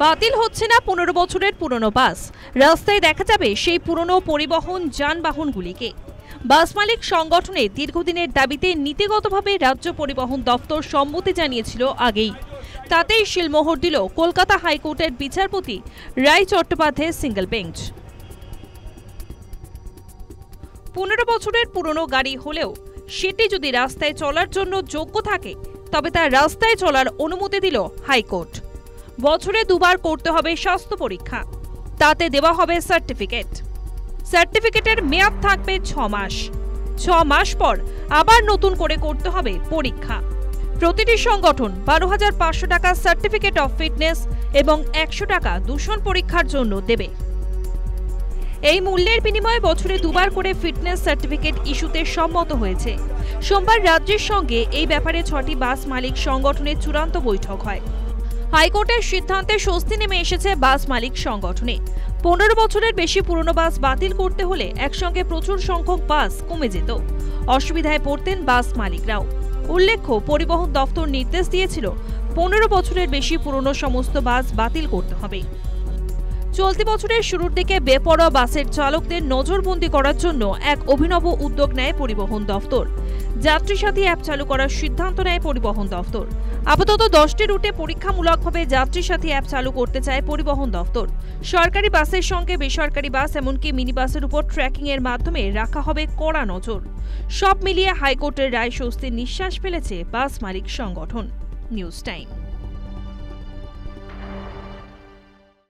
বাতিল হচ্ছে না 15 বছরের পুরনো বাস। রাস্তায় দেখা যাবে সেই পুরনো পরিবহন যানবাহনগুলিকে। বাস মালিক সংগঠনের দীর্ঘদিনের দাবিতে নীতিগতভাবে রাজ্য পরিবহন দপ্তর সম্মতি জানিয়েছিল আগেই। তাতেই শিলমোহর দিল কলকাতা হাইকোর্টের বিচারপতি রায় চট্টোপাধ্যায়ের সিঙ্গেল বেঞ্চ। 15 বছরের পুরনো গাড়ি হলেও সেটি যদি রাস্তায় চলার জন্য যোগ্য থাকে তবে তা রাস্তায় চলার অনুমতি দিল হাইকোর্ট। বছরে দুবার করতে হবে স্বাস্থ্য পরীক্ষা, তাতে দেওয়া হবে সার্টিফিকেট। সার্টিফিকেটের মেয়াদ থাকবে 6 মাস। 6 মাস পর আবার নতুন করে করতে হবে পরীক্ষা। প্রতিটি সংগঠন 12,500 টাকা সার্টিফিকেট অফ ফিটনেস এবং 100 টাকা দূষণ পরীক্ষার জন্য দেবে। এই মূল্যের বিনিময়ে বছরে দুবার করে ফিটনেস সার্টিফিকেট ইস্যুতে সম্মত হয়েছে। সোমবার রাজ্যের সঙ্গে এই ব্যাপারে 6টি বাস মালিক সংগঠনের চূড়ান্ত বৈঠক হয়। হাইকোর্টের সিদ্ধান্তে স্বস্তি নেমে এসেছে বাস মালিক সংগঠনে। 15 বছরের বেশি পুরনো বাস বাতিল করতে হলে একসঙ্গে প্রচুর সংখ্যক বাস কমে যেত। অসুবিধায় পড়তেন বাস মালিকরাও। উল্লেখ্য, পরিবহন দপ্তর নির্দেশ দিয়েছিল 15 বছরের বেশি পুরনো সমস্ত বাস বাতিল করতে হবে। চলতি বছরের শুরুর দিকে বেপরোয়া বাসের চালকদের নজরবন্দি করার জন্য এক অভিনব উদ্যোগ নেয় পরিবহন দপ্তর। যাত্রী সাথী অ্যাপ চালু করার সিদ্ধান্ত নেয় পরিবহন দপ্তর। আপাতত 10টি রুটে পরীক্ষামূলকভাবে যাত্রী সাথী অ্যাপ চালু করতে চায় পরিবহন দপ্তর। সরকারি বাসের সঙ্গে বেসরকারি বাস এমনকি মিনি বাসের উপর ট্র্যাকিং এর মাধ্যমে রাখা হবে কড়া নজর। সব মিলিয়ে হাইকোর্টের রায় স্বস্তির নিঃশ্বাস ফেলেছে বাস মালিক সংগঠন। News time.